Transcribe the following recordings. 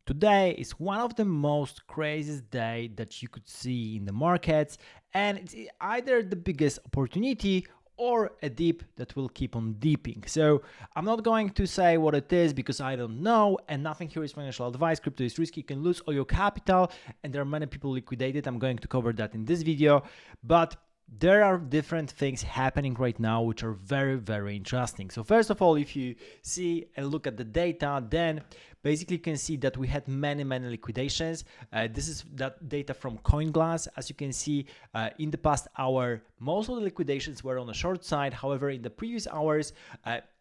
Today is one of the most craziest day that you could see in the markets, and it's either the biggest opportunity or a dip that will keep on dipping. So I'm not going to say what it is because I don't know, and nothing here is financial advice. Crypto is risky, you can lose all your capital, and there are many people liquidated. I'm going to cover that in this video, but there are different things happening right now which are very interesting. So first of all, if you see and look at the data, then basically you can see that we had many liquidations. This is that data from CoinGlass. As you can see, in the past hour, most of the liquidations were on the short side. However, in the previous hours,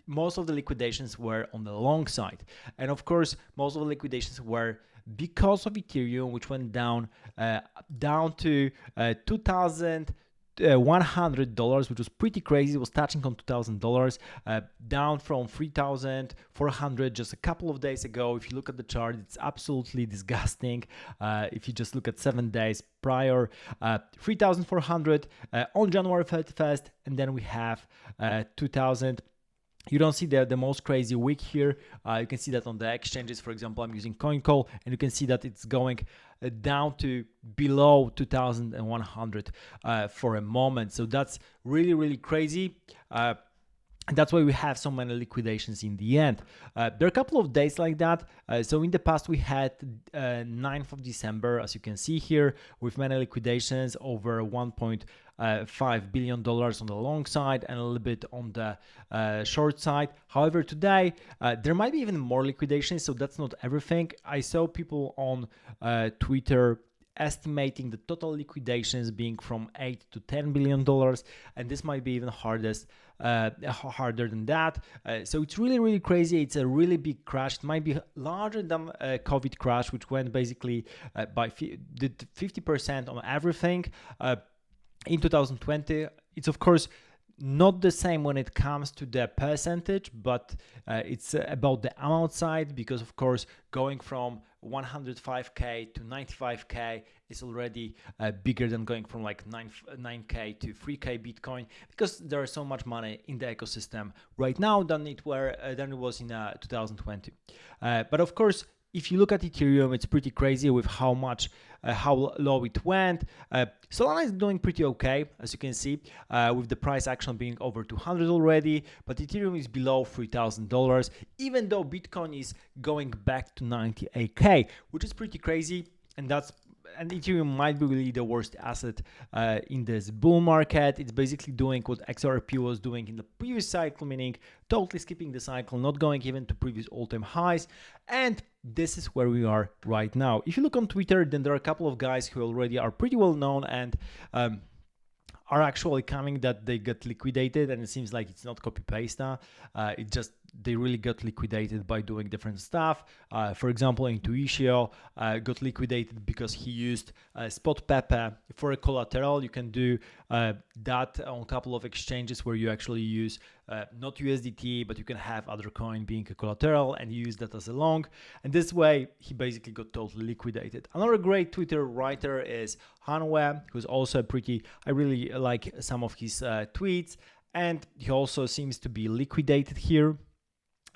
most of the liquidations were on the long side, and of course most of the liquidations were because of Ethereum, which went down to 2000 $100, which was pretty crazy. It was touching on $2,000, down from 3,400 just a couple of days ago. If you look at the chart, it's absolutely disgusting. If you just look at 7 days prior, 3,400 on January 31st, and then we have 2,000. You don't see the most crazy week here. You can see that on the exchanges. For example, I'm using CoinCall, and you can see that it's going down to below 2,100 for a moment. So that's really crazy. That's why we have so many liquidations in the end. There are a couple of days like that. So in the past, we had 9th of December, as you can see here, with many liquidations over $1.5 billion on the long side and a little bit on the short side. However, today, there might be even more liquidations, so that's not everything. I saw people on Twitter estimating the total liquidations being from $8 to $10 billion, and this might be even harder than that. So it's really crazy. It's a really big crash. It might be larger than a COVID crash, which went basically by 50% on everything in 2020. It's of course not the same when it comes to the percentage, but it's about the amount side, because of course going from 105k to 95k is already bigger than going from like 9k to 3k Bitcoin, because there is so much money in the ecosystem right now than it was in 2020. But of course, if you look at Ethereum, it's pretty crazy with how low it went. Solana is doing pretty okay, as you can see, with the price action being over 200 already, but Ethereum is below $3,000, even though Bitcoin is going back to 98k, which is pretty crazy, and Ethereum might be really the worst asset in this bull market. It's basically doing what XRP was doing in the previous cycle, meaning totally skipping the cycle, not going even to previous all-time highs. And this is where we are right now. If you look on Twitter, then there are a couple of guys who already are pretty well known and are actually coming that they got liquidated, and it seems like it's not copy-paste now. It just they really got liquidated by doing different stuff. For example, Intuitio got liquidated because he used Spot Pepe for a collateral. You can do that on a couple of exchanges where you actually use not USDT, but you can have other coin being a collateral and use that as a long. And this way, he basically got totally liquidated. Another great Twitter writer is Hanwe, who's also I really like some of his tweets, and he also seems to be liquidated here.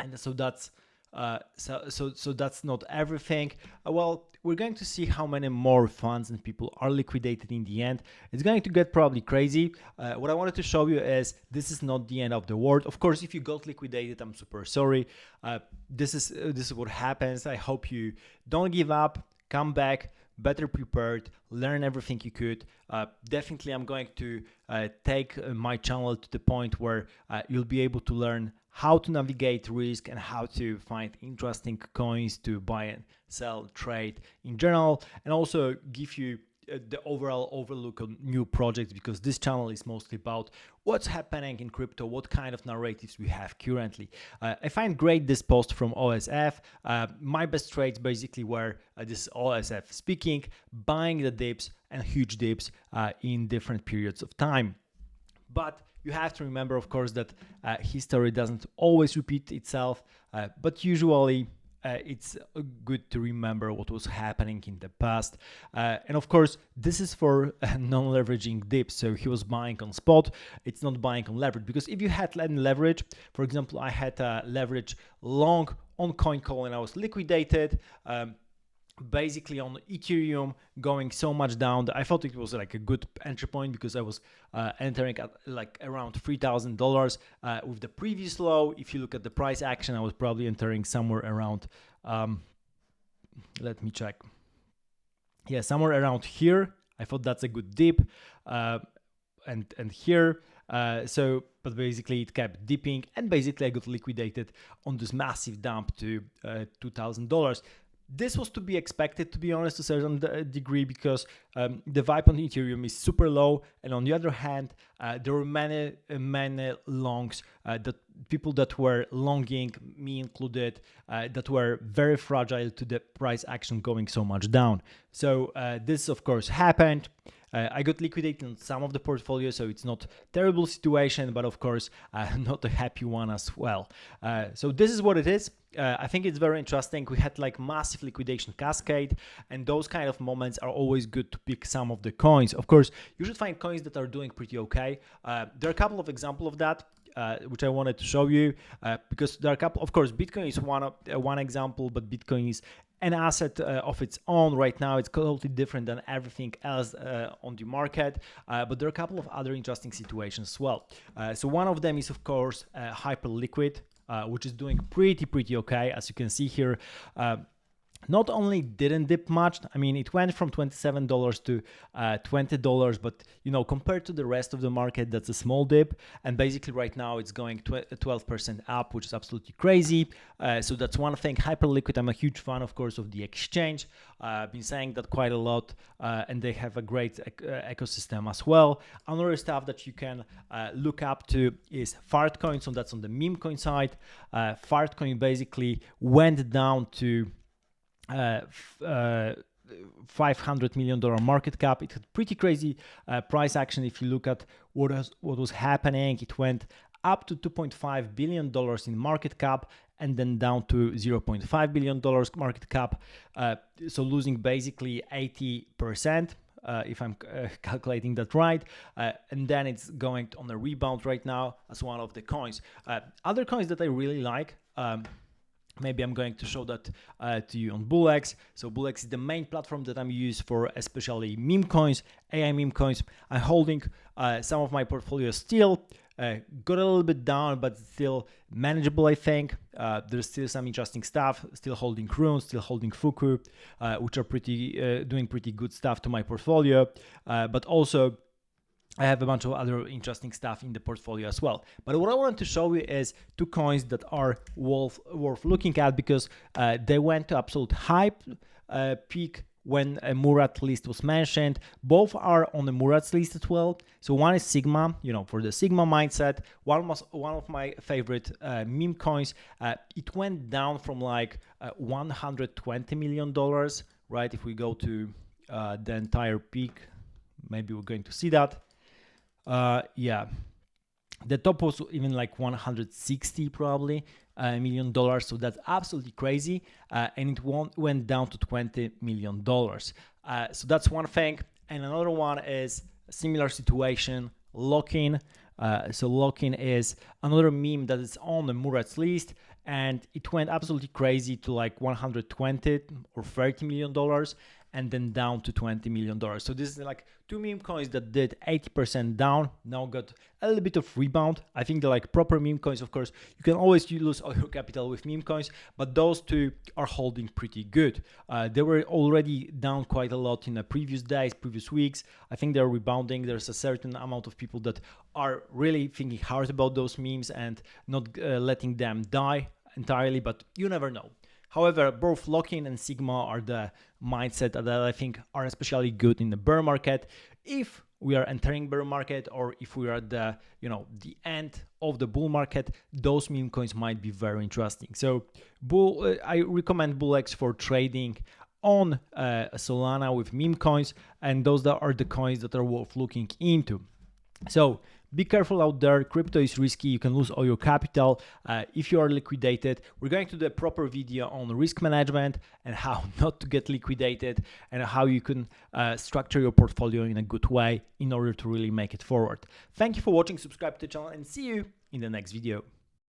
And so that's that's not everything. Well, we're going to see how many more funds and people are liquidated in the end. It's going to get probably crazy. What I wanted to show you is this is not the end of the world. Of course, if you got liquidated, I'm super sorry. This is what happens. I hope you don't give up, come back better prepared, learn everything you could. Definitely, I'm going to take my channel to the point where you'll be able to learn how to navigate risk and how to find interesting coins to buy and sell, trade in general, and also give you the overall overlook on new projects, because this channel is mostly about what's happening in crypto, what kind of narratives we have currently. I find great this post from OSF. My best trades basically were this OSF speaking, buying the dips and huge dips in different periods of time. But you have to remember, of course, that history doesn't always repeat itself, but usually it's good to remember what was happening in the past. And of course, this is for non-leveraging dips. So he was buying on spot. It's not buying on leverage, because if you had any leverage, for example, I had leverage long on CoinCall and I was liquidated. basically on Ethereum going so much down. I thought it was like a good entry point because I was entering at like around $3,000 with the previous low. If you look at the price action, I was probably entering somewhere around, let me check. Yeah, somewhere around here. I thought that's a good dip, and here. But basically it kept dipping, and basically I got liquidated on this massive dump to $2,000. This was to be expected, to be honest, to a certain degree, because the vibe on Ethereum is super low, and on the other hand, there were many longs, that people that were longing, me included, that were very fragile to the price action going so much down. So this of course happened. I got liquidated on some of the portfolio, so it's not terrible situation, but of course not a happy one as well. So this is what it is. I think it's very interesting. We had like massive liquidation cascade, and those kind of moments are always good to pick some of the coins. Of course, you should find coins that are doing pretty okay. There are a couple of examples of that, which I wanted to show you, because there are a couple. Of course, Bitcoin is one example, but Bitcoin is an asset of its own right now. It's totally different than everything else on the market, but there are a couple of other interesting situations as well. So one of them is of course Hyperliquid, which is doing pretty okay, as you can see here. Not only didn't dip much, I mean, it went from $27 to $20, but compared to the rest of the market, that's a small dip. And basically right now it's going 12% up, which is absolutely crazy. So that's one thing. Hyperliquid, I'm a huge fan, of course, of the exchange. I've been saying that quite a lot, and they have a great ecosystem as well. Another stuff that you can look up to is Fartcoin, so that's on the meme coin side. Fartcoin basically went down to $500 million market cap. It had pretty crazy price action. If you look at what was happening, it went up to $2.5 billion in market cap, and then down to $0.5 billion market cap, so losing basically 80%. If I'm calculating that right, and then it's going on a rebound right now as one of the coins. Other coins that I really like, maybe I'm going to show that to you on BullX. So BullX is the main platform that I'm used for, especially meme coins, AI meme coins. I'm holding some of my portfolio still. Got a little bit down, but still manageable, I think. There's still some interesting stuff. Still holding Rune, still holding Fuku, which are doing pretty good stuff to my portfolio. But also, I have a bunch of other interesting stuff in the portfolio as well. But what I want to show you is two coins that are worth looking at, because they went to absolute hype peak when a Murat list was mentioned. Both are on the Murat's list as well. So one is Sigma, for the Sigma mindset. One of my favorite meme coins. It went down from like $120 million, right? If we go to the entire peak, maybe we're going to see that. Yeah, the top was even like 160 probably $million, so that's absolutely crazy, and it went down to $20 million. So that's one thing. And another one is a similar situation, LOCKIN. So LOCKIN is another meme that is on the Murat's list, and it went absolutely crazy to like 120 or $30 million, and then down to $20 million. So this is like two meme coins that did 80% down, now got a little bit of rebound. I think they're like proper meme coins. Of course, you can always lose all your capital with meme coins, but those two are holding pretty good. They were already down quite a lot in the previous days, previous weeks. I think they're rebounding. There's a certain amount of people that are really thinking hard about those memes and not letting them die entirely, but you never know. However, both LOCKIN and Sigma are the mindset that I think are especially good in the bear market. If we are entering bear market, or if we are at the end of the bull market, those meme coins might be very interesting. So I recommend BullX for trading on Solana with meme coins, and those are the coins that are worth looking into. So be careful out there. Crypto is risky. You can lose all your capital if you are liquidated. We're going to do a proper video on risk management and how not to get liquidated, and how you can structure your portfolio in a good way in order to really make it forward. Thank you for watching. Subscribe to the channel, and see you in the next video.